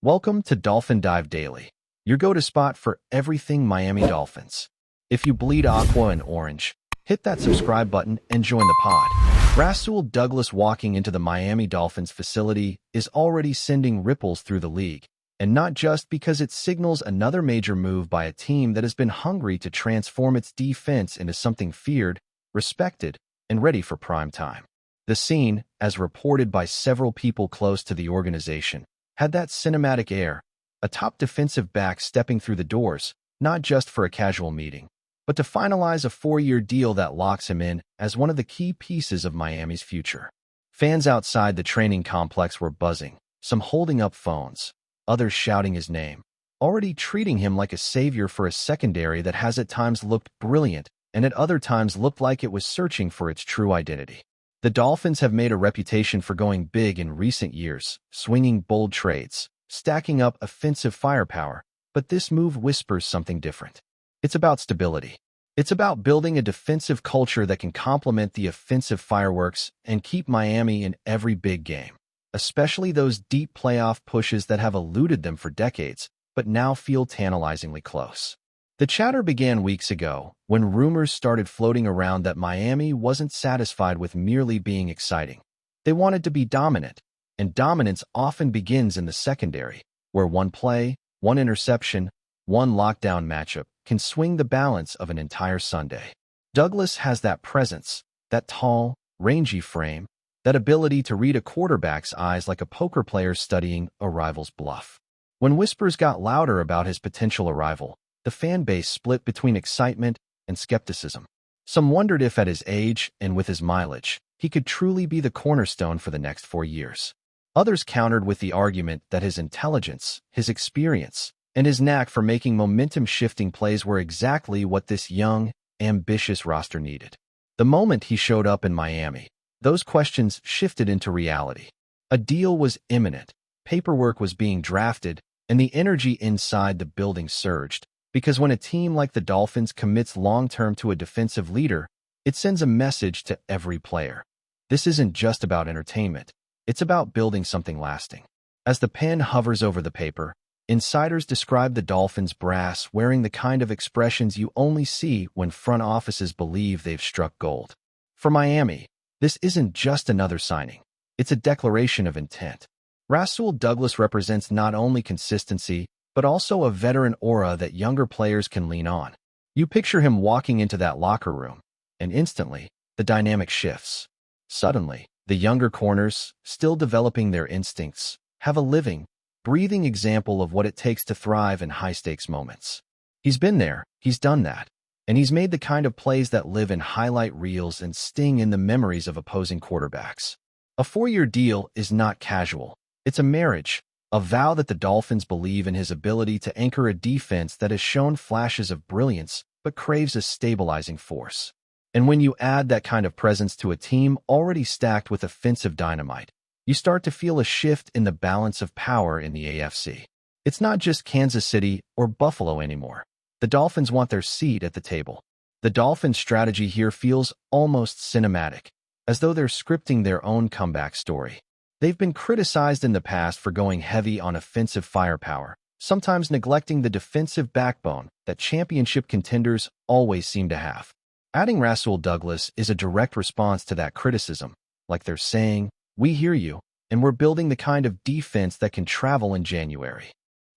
Welcome to Dolphin Dive Daily, your go-to spot for everything Miami Dolphins. If you bleed aqua and orange, hit that subscribe button and join the pod. RASUL Douglas walking into the Miami Dolphins facility is already sending ripples through the league, and not just because it signals another major move by a team that has been hungry to transform its defense into something feared, respected, and ready for prime time. The scene, as reported by several people close to the organization, had that cinematic air, a top defensive back stepping through the doors, not just for a casual meeting, but to finalize a 4-year deal that locks him in as one of the key pieces of Miami's future. Fans outside the training complex were buzzing, some holding up phones, others shouting his name, already treating him like a savior for a secondary that has at times looked brilliant and at other times looked like it was searching for its true identity. The Dolphins have made a reputation for going big in recent years, swinging bold trades, stacking up offensive firepower, but this move whispers something different. It's about stability. It's about building a defensive culture that can complement the offensive fireworks and keep Miami in every big game, especially those deep playoff pushes that have eluded them for decades, but now feel tantalizingly close. The chatter began weeks ago, when rumors started floating around that Miami wasn't satisfied with merely being exciting. They wanted to be dominant, and dominance often begins in the secondary, where one play, one interception, one lockdown matchup can swing the balance of an entire Sunday. Douglas has that presence, that tall, rangy frame, that ability to read a quarterback's eyes like a poker player studying a rival's bluff. When whispers got louder about his potential arrival, the fan base split between excitement and skepticism. Some wondered if at his age and with his mileage, he could truly be the cornerstone for the next 4 years. Others countered with the argument that his intelligence, his experience, and his knack for making momentum-shifting plays were exactly what this young, ambitious roster needed. The moment he showed up in Miami, those questions shifted into reality. A deal was imminent, paperwork was being drafted, and the energy inside the building surged. Because when a team like the Dolphins commits long-term to a defensive leader, it sends a message to every player. This isn't just about entertainment. It's about building something lasting. As the pen hovers over the paper, insiders describe the Dolphins brass wearing the kind of expressions you only see when front offices believe they've struck gold. For Miami, this isn't just another signing. It's a declaration of intent. RASUL Douglas represents not only consistency, but also a veteran aura that younger players can lean on. You picture him walking into that locker room, and instantly, the dynamic shifts. Suddenly, the younger corners, still developing their instincts, have a living, breathing example of what it takes to thrive in high-stakes moments. He's been there, he's done that, and he's made the kind of plays that live in highlight reels and sting in the memories of opposing quarterbacks. A 4-year deal is not casual. It's a marriage, a vow that the Dolphins believe in his ability to anchor a defense that has shown flashes of brilliance but craves a stabilizing force. And when you add that kind of presence to a team already stacked with offensive dynamite, you start to feel a shift in the balance of power in the AFC. It's not just Kansas City or Buffalo anymore. The Dolphins want their seat at the table. The Dolphins' strategy here feels almost cinematic, as though they're scripting their own comeback story. They've been criticized in the past for going heavy on offensive firepower, sometimes neglecting the defensive backbone that championship contenders always seem to have. Adding RASUL Douglas is a direct response to that criticism, like they're saying, "We hear you, and we're building the kind of defense that can travel in January."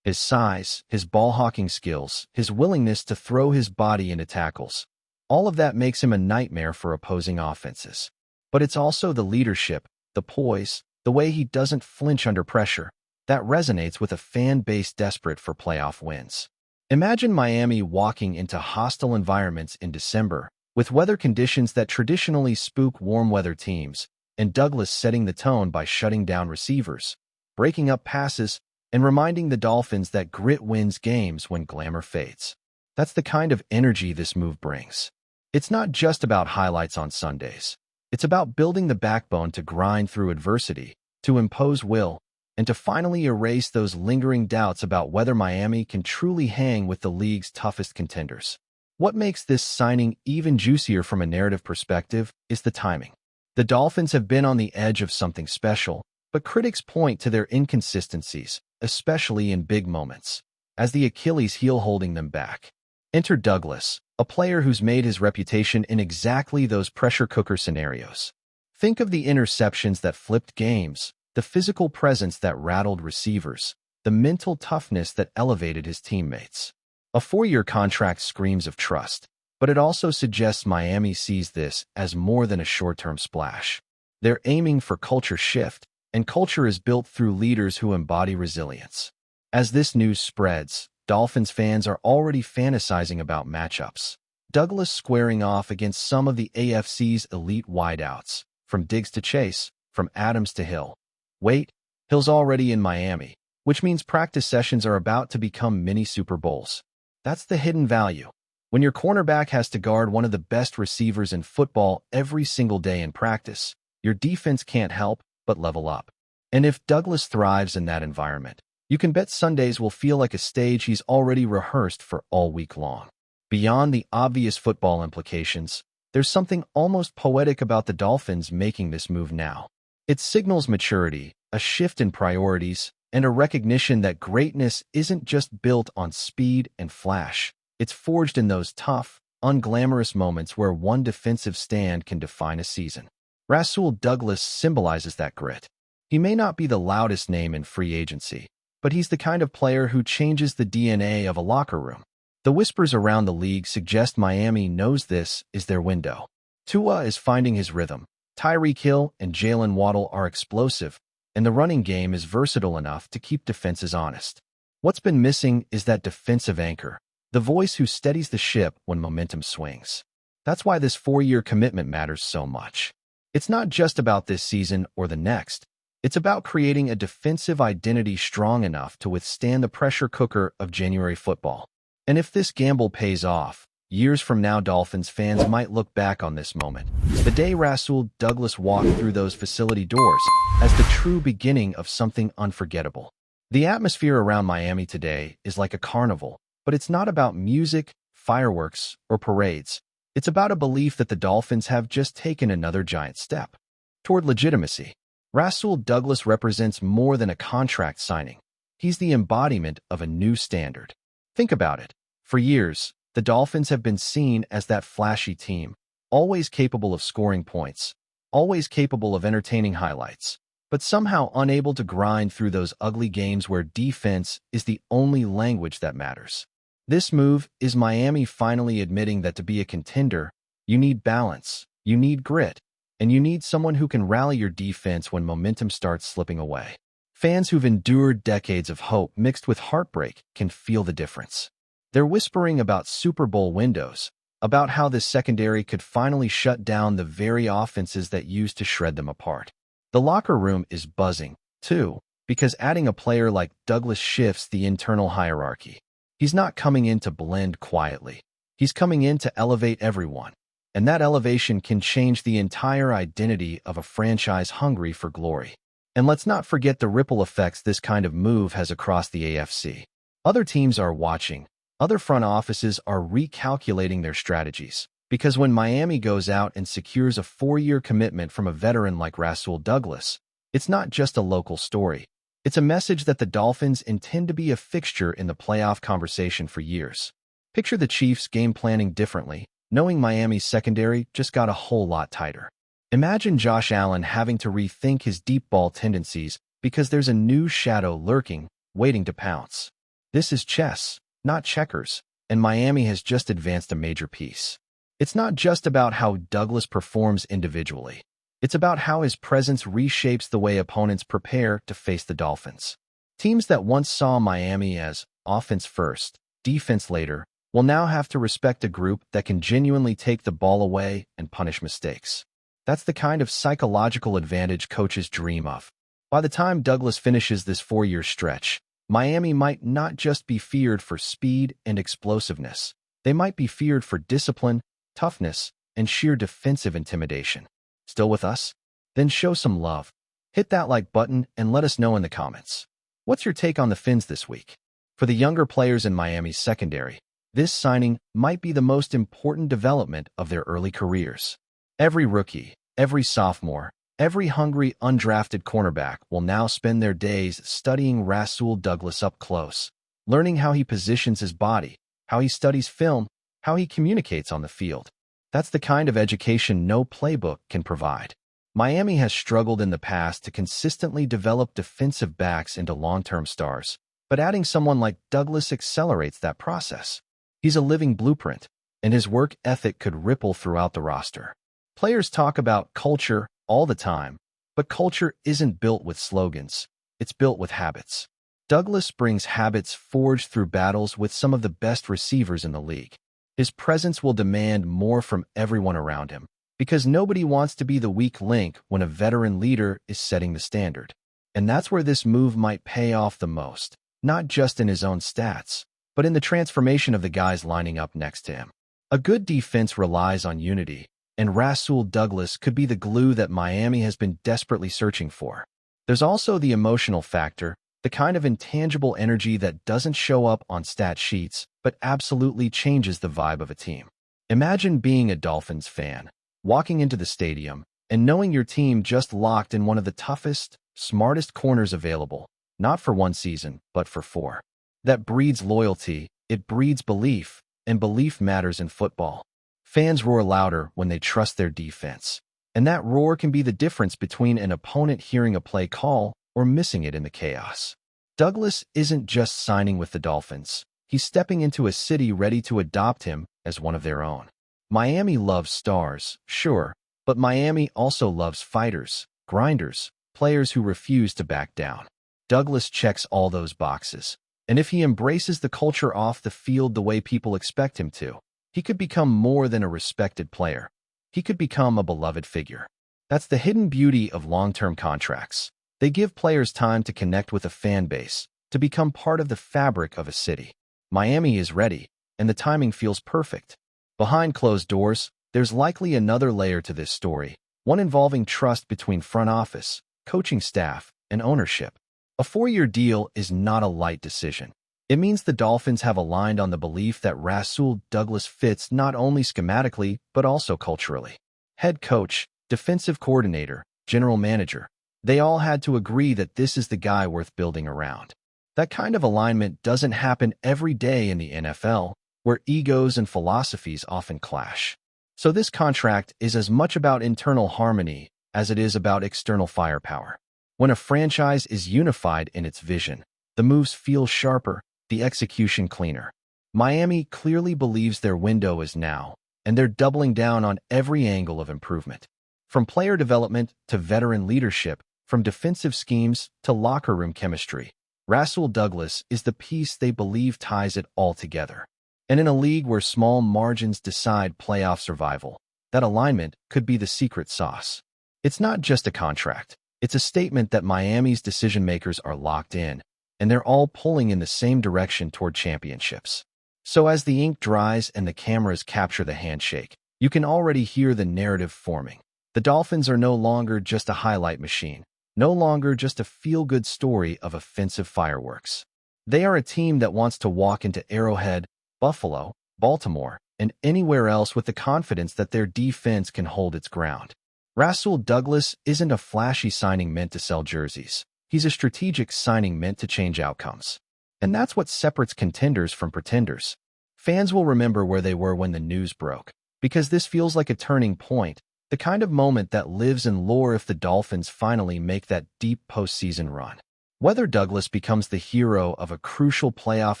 His size, his ball-hawking skills, his willingness to throw his body into tackles, all of that makes him a nightmare for opposing offenses. But it's also the leadership, the poise, the way he doesn't flinch under pressure, that resonates with a fan base desperate for playoff wins. Imagine Miami walking into hostile environments in December, with weather conditions that traditionally spook warm-weather teams, and Douglas setting the tone by shutting down receivers, breaking up passes, and reminding the Dolphins that grit wins games when glamour fades. That's the kind of energy this move brings. It's not just about highlights on Sundays. It's about building the backbone to grind through adversity, to impose will, and to finally erase those lingering doubts about whether Miami can truly hang with the league's toughest contenders. What makes this signing even juicier from a narrative perspective is the timing. The Dolphins have been on the edge of something special, but critics point to their inconsistencies, especially in big moments, as the Achilles heel holding them back. Enter Douglas, a player who's made his reputation in exactly those pressure cooker scenarios. Think of the interceptions that flipped games, the physical presence that rattled receivers, the mental toughness that elevated his teammates. A 4-year contract screams of trust, but it also suggests Miami sees this as more than a short-term splash. They're aiming for culture shift, and culture is built through leaders who embody resilience. As this news spreads, Dolphins fans are already fantasizing about matchups. Douglas squaring off against some of the AFC's elite wideouts, from Diggs to Chase, from Adams to Hill. Wait, Hill's already in Miami, which means practice sessions are about to become mini Super Bowls. That's the hidden value. When your cornerback has to guard one of the best receivers in football every single day in practice, your defense can't help but level up. And if Douglas thrives in that environment, you can bet Sundays will feel like a stage he's already rehearsed for all week long. Beyond the obvious football implications, there's something almost poetic about the Dolphins making this move now. It signals maturity, a shift in priorities, and a recognition that greatness isn't just built on speed and flash. It's forged in those tough, unglamorous moments where one defensive stand can define a season. RASUL Douglas symbolizes that grit. He may not be the loudest name in free agency, but he's the kind of player who changes the DNA of a locker room. The whispers around the league suggest Miami knows this is their window. Tua is finding his rhythm. Tyreek Hill and Jalen Waddle are explosive, and the running game is versatile enough to keep defenses honest. What's been missing is that defensive anchor, the voice who steadies the ship when momentum swings. That's why this 4-year commitment matters so much. It's not just about this season or the next. It's about creating a defensive identity strong enough to withstand the pressure cooker of January football. And if this gamble pays off, years from now Dolphins fans might look back on this moment, the day RASUL Douglas walked through those facility doors, as the true beginning of something unforgettable. The atmosphere around Miami today is like a carnival, but it's not about music, fireworks, or parades. It's about a belief that the Dolphins have just taken another giant step toward legitimacy. RASUL Douglas represents more than a contract signing. He's the embodiment of a new standard. Think about it. For years, the Dolphins have been seen as that flashy team, always capable of scoring points, always capable of entertaining highlights, but somehow unable to grind through those ugly games where defense is the only language that matters. This move is Miami finally admitting that to be a contender, you need balance, you need grit, and you need someone who can rally your defense when momentum starts slipping away. Fans who've endured decades of hope mixed with heartbreak can feel the difference. They're whispering about Super Bowl windows, about how this secondary could finally shut down the very offenses that used to shred them apart. The locker room is buzzing, too, because adding a player like Douglas shifts the internal hierarchy. He's not coming in to blend quietly. He's coming in to elevate everyone. And that elevation can change the entire identity of a franchise hungry for glory. And let's not forget the ripple effects this kind of move has across the AFC. Other teams are watching. Other front offices are recalculating their strategies. Because when Miami goes out and secures a 4-year commitment from a veteran like RASUL Douglas, it's not just a local story. It's a message that the Dolphins intend to be a fixture in the playoff conversation for years. Picture the Chiefs game planning differently, knowing Miami's secondary just got a whole lot tighter. Imagine Josh Allen having to rethink his deep ball tendencies because there's a new shadow lurking, waiting to pounce. This is chess, not checkers, and Miami has just advanced a major piece. It's not just about how Douglas performs individually. It's about how his presence reshapes the way opponents prepare to face the Dolphins. Teams that once saw Miami as offense first, defense later, will now have to respect a group that can genuinely take the ball away and punish mistakes. That's the kind of psychological advantage coaches dream of. By the time Douglas finishes this 4-year stretch, Miami might not just be feared for speed and explosiveness. They might be feared for discipline, toughness, and sheer defensive intimidation. Still with us? Then show some love. Hit that like button and let us know in the comments. What's your take on the Fins this week? For the younger players in Miami's secondary, this signing might be the most important development of their early careers. Every rookie, every sophomore, Every hungry, undrafted cornerback will now spend their days studying RASUL Douglas up close, learning how he positions his body, how he studies film, how he communicates on the field. That's the kind of education no playbook can provide. Miami has struggled in the past to consistently develop defensive backs into long-term stars, but adding someone like Douglas accelerates that process. He's a living blueprint, and his work ethic could ripple throughout the roster. Players talk about culture all the time, but culture isn't built with slogans. It's built with habits. Douglas brings habits forged through battles with some of the best receivers in the league. His presence will demand more from everyone around him, because nobody wants to be the weak link when a veteran leader is setting the standard. And that's where this move might pay off the most, not just in his own stats, but in the transformation of the guys lining up next to him. A good defense relies on unity, and RASUL Douglas could be the glue that Miami has been desperately searching for. There's also the emotional factor, the kind of intangible energy that doesn't show up on stat sheets, but absolutely changes the vibe of a team. Imagine being a Dolphins fan, walking into the stadium, and knowing your team just locked in one of the toughest, smartest corners available, not for one season, but for 4. That breeds loyalty, it breeds belief, and belief matters in football. Fans roar louder when they trust their defense, and that roar can be the difference between an opponent hearing a play call or missing it in the chaos. Douglas isn't just signing with the Dolphins. He's stepping into a city ready to adopt him as one of their own. Miami loves stars, sure, but Miami also loves fighters, grinders, players who refuse to back down. Douglas checks all those boxes, and if he embraces the culture off the field the way people expect him to, he could become more than a respected player. He could become a beloved figure. That's the hidden beauty of long-term contracts. They give players time to connect with a fan base, to become part of the fabric of a city. Miami is ready, and the timing feels perfect. Behind closed doors, there's likely another layer to this story, one involving trust between front office, coaching staff, and ownership. A 4-year deal is not a light decision. It means the Dolphins have aligned on the belief that RASUL Douglas fits not only schematically, but also culturally. Head coach, defensive coordinator, general manager, they all had to agree that this is the guy worth building around. That kind of alignment doesn't happen every day in the NFL, where egos and philosophies often clash. So this contract is as much about internal harmony as it is about external firepower. When a franchise is unified in its vision, the moves feel sharper, the execution cleaner. Miami clearly believes their window is now, and they're doubling down on every angle of improvement. From player development to veteran leadership, from defensive schemes to locker room chemistry, RASUL Douglas is the piece they believe ties it all together. And in a league where small margins decide playoff survival, that alignment could be the secret sauce. It's not just a contract. It's a statement that Miami's decision-makers are locked in, and they're all pulling in the same direction toward championships. So as the ink dries and the cameras capture the handshake, you can already hear the narrative forming. The Dolphins are no longer just a highlight machine, no longer just a feel-good story of offensive fireworks. They are a team that wants to walk into Arrowhead, Buffalo, Baltimore, and anywhere else with the confidence that their defense can hold its ground. RASUL Douglas isn't a flashy signing meant to sell jerseys. He's a strategic signing meant to change outcomes. And that's what separates contenders from pretenders. Fans will remember where they were when the news broke, because this feels like a turning point, the kind of moment that lives in lore if the Dolphins finally make that deep postseason run. Whether Douglas becomes the hero of a crucial playoff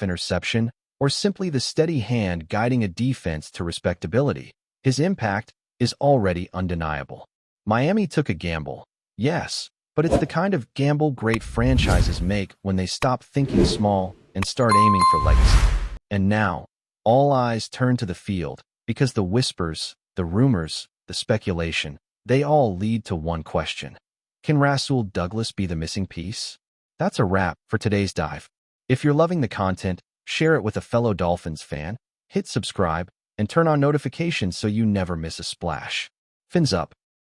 interception or simply the steady hand guiding a defense to respectability, his impact is already undeniable. Miami took a gamble, yes, but it's the kind of gamble great franchises make when they stop thinking small and start aiming for legacy. And now, all eyes turn to the field, because the whispers, the rumors, the speculation, they all lead to one question. Can RASUL Douglas be the missing piece? That's a wrap for today's dive. If you're loving the content, share it with a fellow Dolphins fan, hit subscribe, and turn on notifications so you never miss a splash. Fins up.